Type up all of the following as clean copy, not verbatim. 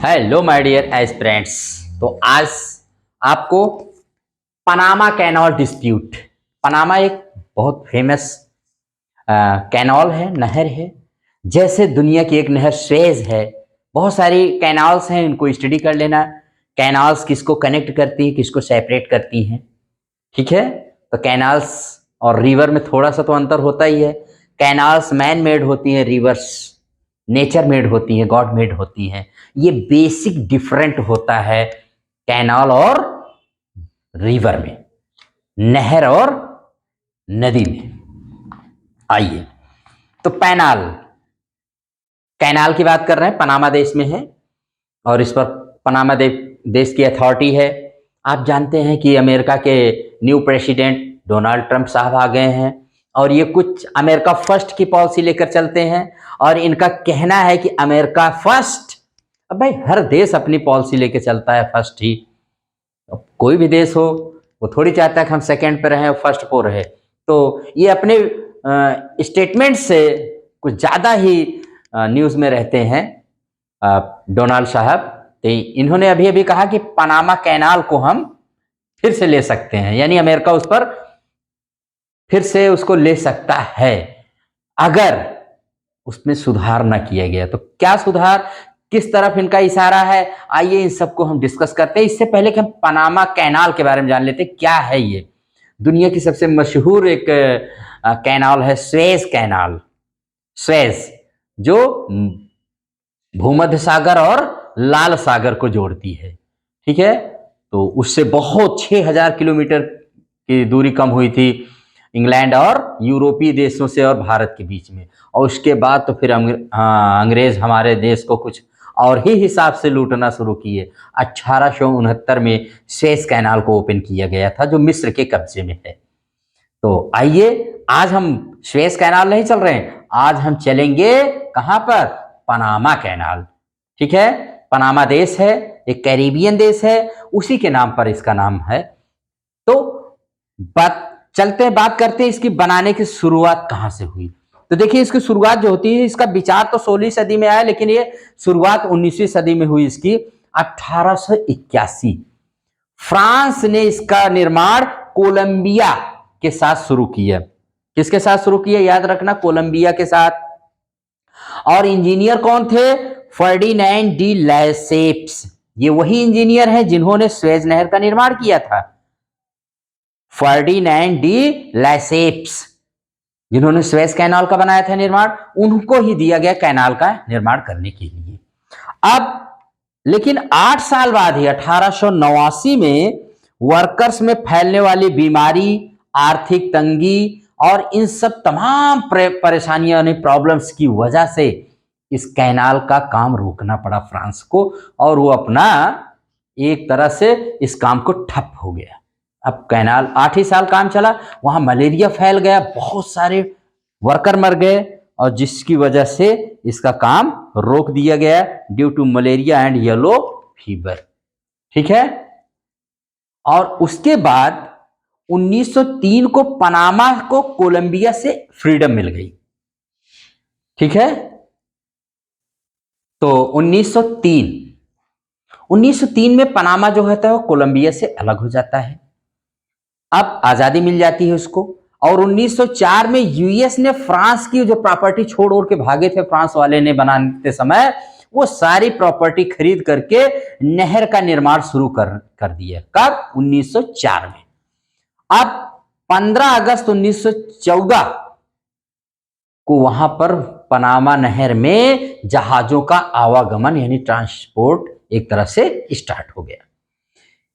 Hello my dear aspirants. तो आज आपको पनामा कैनाल डिस्प्यूट। पनामा एक बहुत फेमस कैनाल है, नहर है। जैसे दुनिया की एक नहर सुएज है, बहुत सारी कैनाल्स हैं, इनको स्टडी कर लेना। कैनाल्स किसको कनेक्ट करती है, किसको सेपरेट करती हैं, ठीक है। तो कैनाल्स और रिवर में थोड़ा सा तो अंतर होता ही है। कैनाल्स मैन मेड होती हैं, रिवर्स नेचर मेड होती हैं, गॉड मेड होती हैं। ये बेसिक डिफरेंट होता है कैनाल और रिवर में, नहर और नदी में। आइए, तो कैनाल की बात कर रहे हैं, पनामा देश में है और इस पर पनामा देश की अथॉरिटी है। आप जानते हैं कि अमेरिका के न्यू प्रेसिडेंट डोनाल्ड ट्रंप साहब आ गए हैं और ये कुछ अमेरिका फर्स्ट की पॉलिसी लेकर चलते हैं और इनका कहना है कि अमेरिका फर्स्ट। अब भाई हर देश अपनी पॉलिसी लेकर चलता है फर्स्ट ही। अब कोई भी देश हो, वो थोड़ी चाहता है कि हम सेकंड पे रहें और फर्स्ट पे रहे। तो ये अपने स्टेटमेंट से कुछ ज़्यादा ही न्यूज़ में रहते हैं डोनाल्ड साहब। तो इन्होंने अभी अभी कहा कि पनामा कैनाल को हम फिर से ले सकते हैं, यानी अमेरिका उस पर फिर से उसको ले सकता है अगर उसमें सुधार ना किया गया। तो क्या सुधार, किस तरफ इनका इशारा है, आइए इन सबको हम डिस्कस करते हैं। इससे पहले कि हम पनामा कैनाल के बारे में जान लेते हैं क्या है ये। दुनिया की सबसे मशहूर एक कैनाल है सुएज कैनाल। सुएज जो भूमध्य सागर और लाल सागर को जोड़ती है, ठीक है। तो उससे बहुत 6000 किलोमीटर की दूरी कम हुई थी इंग्लैंड और यूरोपीय देशों से और भारत के बीच में। और उसके बाद तो फिर अंग्रेज हमारे देश को कुछ और ही हिसाब से लूटना शुरू किए। 1869 में सुएज कैनाल को ओपन किया गया था, जो मिस्र के कब्जे में है। तो आइए, आज हम सुएज कैनाल नहीं चल रहे हैं, आज हम चलेंगे कहां पर, पनामा कैनाल, ठीक है। पनामा देश है, एक कैरिबियन देश है, उसी के नाम पर इसका नाम है। तो बात करते हैं इसकी बनाने की शुरुआत कहां से हुई। तो देखिए, इसकी शुरुआत जो होती है, इसका विचार तो 16वीं सदी में आया, लेकिन ये शुरुआत 19वीं सदी में हुई इसकी। 1881 फ्रांस ने इसका निर्माण कोलंबिया के साथ शुरू किया। किसके साथ शुरू किया, याद रखना, कोलंबिया के साथ। और इंजीनियर कौन थे, फर्डिनेंड डी लैसेप्स। ये वही इंजीनियर हैं जिन्होंने सुएज नहर का निर्माण किया था। फर्डिनेंड डी लैसेप्स, जिन्होंने सुएज कैनाल का बनाया था निर्माण, उनको ही दिया गया कैनाल का निर्माण करने के लिए। अब लेकिन 8 साल बाद ही 1889 में वर्कर्स में फैलने वाली बीमारी, आर्थिक तंगी और इन सब तमाम परेशानियों ने प्रॉब्लम्स की वजह से इस कैनाल का काम रोकना पड़ा फ्रांस को, और वो अपना एक तरह से इस काम को ठप हो गया। अब कैनाल 8 ही साल काम चला, वहां मलेरिया फैल गया, बहुत सारे वर्कर मर गए, और जिसकी वजह से इसका काम रोक दिया गया due to malaria and yellow fever, ठीक है। और उसके बाद 1903 को पनामा को कोलंबिया से फ्रीडम मिल गई, ठीक है। तो 1903 में पनामा जो होता है वो कोलंबिया से अलग हो जाता है। अब आजादी मिल जाती है उसको। और 1904 में यूएस ने फ्रांस की जो प्रॉपर्टी छोड़ ओढ़ के भागे थे फ्रांस वाले ने बनाते समय, वो सारी प्रॉपर्टी खरीद करके नहर का निर्माण शुरू कर दिया। कब, 1904 में। अब 15 अगस्त 1914 को वहां पर पनामा नहर में जहाजों का आवागमन यानी ट्रांसपोर्ट एक तरह से स्टार्ट हो गया।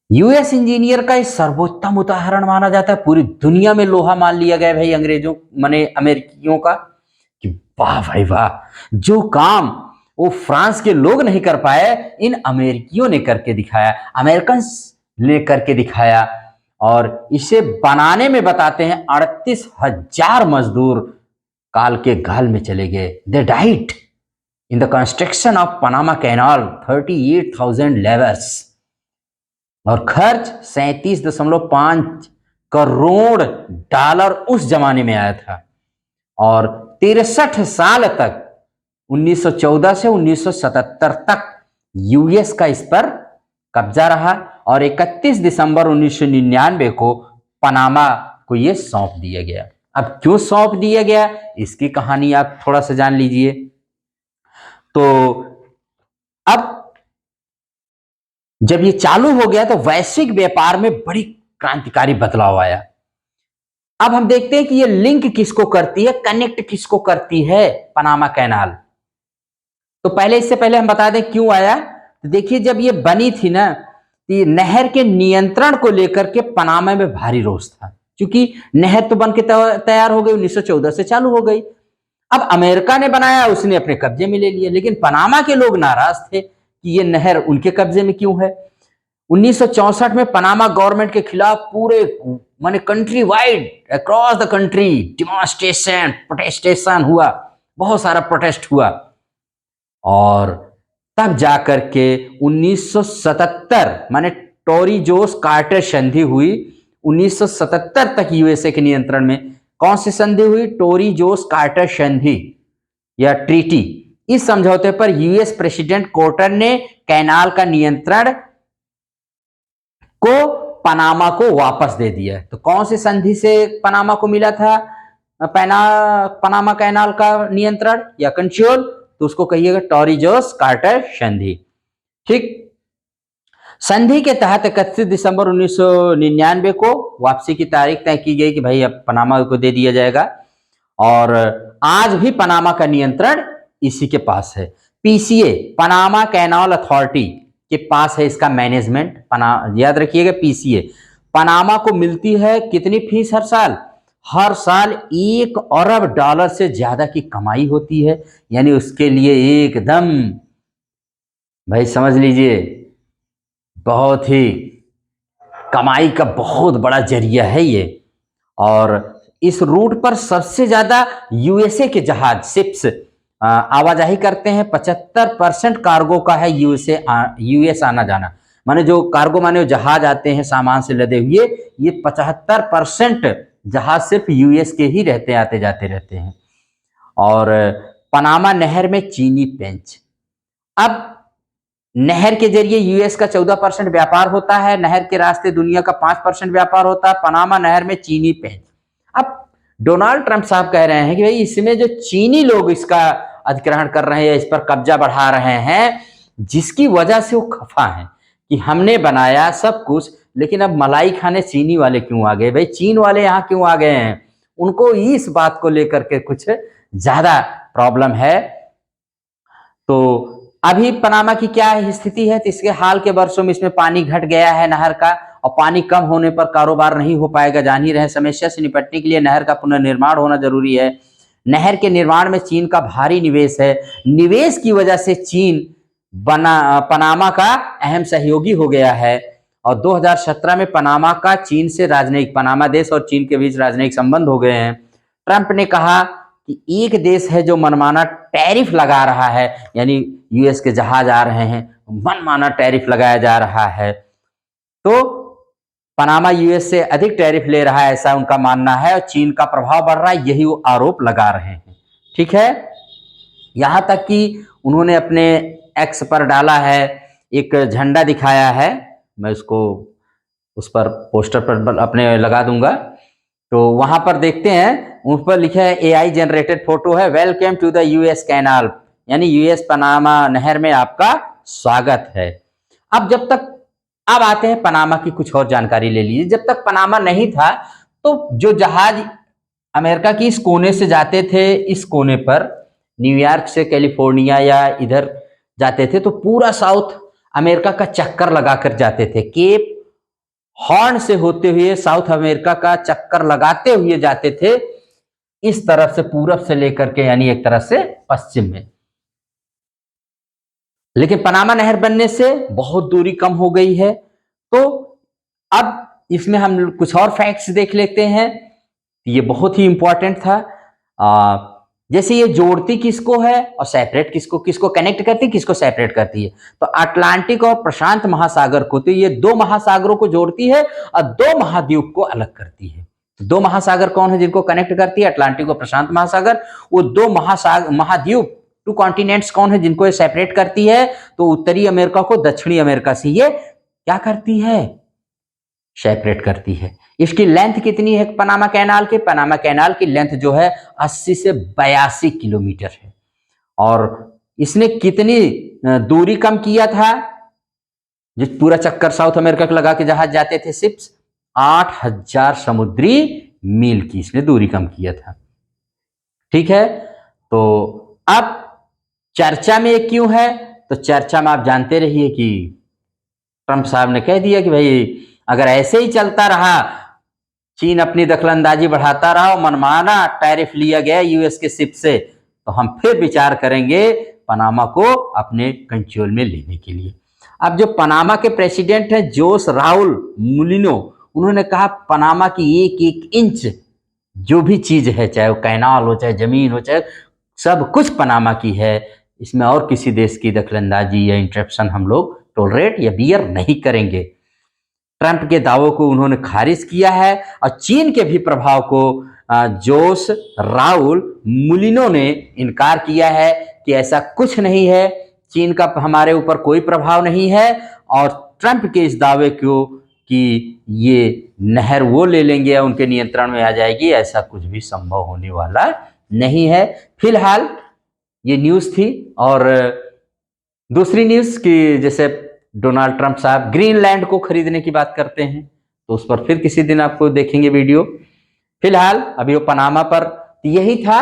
यूएस इंजीनियर का इस सर्वोत्तम उदाहरण माना जाता है। पूरी दुनिया में लोहा मान लिया गया भाई अंग्रेजों माने अमेरिकियों का, कि वाह भाई वाह, जो काम वो फ्रांस के लोग नहीं कर पाए, इन अमेरिकियों ने करके दिखाया, अमेरिकन ने करके दिखाया। और इसे बनाने में बताते हैं 38,000 मजदूर काल के गाल में चले गए। They died in the construction of Panama canal, 38,000 labours. और खर्च 37.5 करोड़ डॉलर उस जमाने में आया था। और 63 साल तक, 1914 से 1977 तक यूएस का इस पर कब्जा रहा और 31 दिसंबर 1999 को पनामा को ये सौंप दिया गया। अब क्यों सौंप दिया गया, इसकी कहानी आप थोड़ा सा जान लीजिए। तो अब जब ये चालू हो गया तो वैश्विक व्यापार में बड़ी क्रांतिकारी बदलाव आया। अब हम देखते हैं कि ये लिंक किसको करती है, कनेक्ट किसको करती है, पनामा कैनाल। तो पहले, इससे पहले हम बता दें क्यों आया। तो देखिए, जब ये बनी थी ना, तो ये नहर के नियंत्रण को लेकर के पनामा में भारी रोष था, क्योंकि नहर तो बन के तैयार हो गई, 1914 से चालू हो गई। अब अमेरिका ने बनाया, उसने अपने कब्जे में ले लिया, लेकिन पनामा के लोग नाराज थे कि ये नहर उनके कब्जे में क्यों है। 1964 में पनामा गवर्नमेंट के खिलाफ पूरे माने country wide, across the country demonstration, प्रोटेस्टेशन हुआ, बहुत सारा प्रोटेस्ट हुआ। और तब जाकर के 1977 माने टोरी जोस कार्टर संधि हुई। 1977 तक यूएसए के नियंत्रण में कौन सी संधि हुई, टोरी जोस कार्टर संधि या ट्रीटी। इस समझौते पर यूएस प्रेसिडेंट कार्टर ने कैनाल का नियंत्रण को पनामा को वापस दे दिया। तो कौन सी संधि से पनामा को मिला था पनामा कैनाल का नियंत्रण या कंट्रोल, तो उसको कहिएगा टोरी जोस कार्टर संधि। ठीक, संधि के तहत 31 दिसंबर 1999 को वापसी की तारीख तय की गई कि भाई अब पनामा को दे दिया जाएगा। और आज भी पनामा का नियंत्रण इसी के पास है। पीसीए, पनामा कैनाल अथॉरिटी के पास है इसका मैनेजमेंट। याद रखिएगा, पीसीए। पनामा को मिलती है कितनी फीस हर साल? हर साल $1 अरब से ज्यादा की कमाई होती है। यानी उसके लिए एकदम भाई समझ लीजिए, बहुत ही कमाई का बहुत बड़ा जरिया है ये। और इस रूट पर सबसे ज्यादा यूएसए के जहाज, शिप्स आवाजाही करते हैं। 75% कार्गो का है यूएस आना जाना, माने जो कार्गो माने जहाज आते हैं सामान से लदे हुए, ये 75% जहाज सिर्फ यूएस के ही रहते, आते जाते रहते हैं। और पनामा नहर में चीनी पेंच, अब नहर के जरिए यूएस का 14% व्यापार होता है, नहर के रास्ते दुनिया का 5% व्यापार होता है। पनामा नहर में चीनी पेंच। अब डोनाल्ड ट्रंप साहब कह रहे हैं कि भाई इसमें जो चीनी लोग इसका अधिग्रहण कर रहे हैं, इस पर कब्जा बढ़ा रहे हैं, जिसकी वजह से वो खफा हैं कि हमने बनाया सब कुछ, लेकिन अब मलाई खाने चीनी वाले क्यों आ गए, भाई चीन वाले यहाँ क्यों आ गए हैं। उनको इस बात को लेकर के कुछ ज्यादा प्रॉब्लम है। तो अभी पनामा की क्या स्थिति है, तो इसके हाल के वर्षों में इसमें पानी घट गया है नहर का, और पानी कम होने पर कारोबार नहीं हो पाएगा। जान ही रहे, समस्या से निपटने के लिए नहर का पुनर्निर्माण होना जरूरी है। नहर के निर्माण में चीन का भारी निवेश है। निवेश की वजह से चीन पनामा का अहम सहयोगी हो गया है। और 2017 में पनामा का चीन से राजनयिक, पनामा देश और चीन के बीच राजनयिक संबंध हो गए हैं। ट्रंप ने कहा कि एक देश है जो मनमाना टैरिफ लगा रहा है, यानी यूएस के जहाज आ रहे हैं, मनमाना टैरिफ लगाया जा रहा है, तो पनामा यूएस से अधिक टैरिफ ले रहा है, ऐसा उनका मानना है। और चीन का प्रभाव बढ़ रहा है, यही वो आरोप लगा रहे हैं। ठीक है, यहां तक कि उन्होंने अपने एक्स पर डाला है, एक झंडा दिखाया है, मैं उसको उस पर पोस्टर पर अपने लगा दूंगा। तो वहां पर देखते हैं, उस पर लिखा है एआई जनरेटेड फोटो है, welcome to the US canal, यानी यूएस पनामा नहर में आपका स्वागत है। अब आते हैं पनामा की कुछ और जानकारी ले लीजिए। जब तक पनामा नहीं था तो जो जहाज अमेरिका की इस कोने से जाते थे, इस कोने पर न्यूयॉर्क से कैलिफोर्निया या इधर जाते थे, तो पूरा साउथ अमेरिका का चक्कर लगाकर जाते थे। केप हॉर्न से होते हुए साउथ अमेरिका का चक्कर लगाते हुए जाते थे, इस तरफ से पूरब से लेकर के, यानी एक तरफ से पश्चिम में। लेकिन पनामा नहर बनने से बहुत दूरी कम हो गई है। तो अब इसमें हम कुछ और फैक्ट्स देख लेते हैं, ये बहुत ही इंपॉर्टेंट था। जैसे ये जोड़ती किसको है और सेपरेट किसको कनेक्ट करती, किसको सेपरेट करती है, तो अटलांटिक और प्रशांत महासागर को, तो ये दो महासागरों को जोड़ती है और दो महाद्वीप को अलग करती है। तो दो महासागर कौन है जिनको कनेक्ट करती है, अटलांटिक और प्रशांत महासागर। वो दो महाद्वीप टू कॉन्टिनेंट्स कौन है जिनको ये सेपरेट करती है? तो उत्तरी अमेरिका को दक्षिणी अमेरिका से ये क्या करती है? सेपरेट करती है। इसकी लेंथ कितनी है पनामा कैनाल की? पनामा कैनाल की लेंथ जो है 80 से 82 किलोमीटर है। और इसने कितनी दूरी कम किया था? जो पूरा चक्कर साउथ अमेरिका को लगा के जहाज जाते थे शिप्स, 8000 समुद्री मील की इसने दूरी कम किया था। ठीक है, तो अब चर्चा में क्यों है? तो चर्चा में आप जानते रहिए कि ट्रंप साहब ने कह दिया कि भाई अगर ऐसे ही चलता रहा, चीन अपनी दखलंदाजी बढ़ाता रहा और मनमाना टैरिफ लिया गया यूएस के शिप से, तो हम फिर विचार करेंगे पनामा को अपने कंट्रोल में लेने के लिए। अब जो पनामा के प्रेसिडेंट हैं जोस राउल मुलिनो, उन्होंने कहा पनामा की एक एक इंच जो भी चीज है, चाहे वो कैनाल हो, चाहे जमीन हो, चाहे सब कुछ पनामा की है। इसमें और किसी देश की दखलंदाजी या इंटरप्शन हम लोग टॉलरेट या बियर नहीं करेंगे। ट्रंप के दावों को उन्होंने खारिज किया है और चीन के भी प्रभाव को जोस राउल मुलिनो ने इनकार किया है कि ऐसा कुछ नहीं है, चीन का हमारे ऊपर कोई प्रभाव नहीं है। और ट्रंप के इस दावे को कि ये नहर वो ले लेंगे या उनके नियंत्रण में आ जाएगी, ऐसा कुछ भी संभव होने वाला नहीं है। फिलहाल ये न्यूज़ थी। और दूसरी न्यूज़ कि जैसे डोनाल्ड ट्रंप साहब ग्रीनलैंड को खरीदने की बात करते हैं, तो उस पर फिर किसी दिन आपको देखेंगे वीडियो। फिलहाल अभी वो पनामा पर, यही था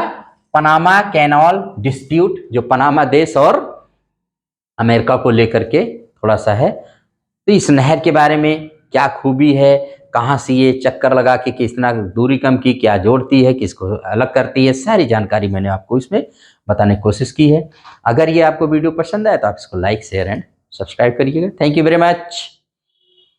पनामा कैनाल डिस्प्यूट, जो पनामा देश और अमेरिका को लेकर के थोड़ा सा है। तो इस नहर के बारे में क्या खूबी है, कहाँ से ये चक्कर लगा के कितना दूरी कम की, क्या जोड़ती है, किसको अलग करती है, सारी जानकारी मैंने आपको इसमें बताने की कोशिश की है। अगर ये आपको वीडियो पसंद आए तो आप इसको लाइक, शेयर एंड सब्सक्राइब करिएगा। Thank you very much.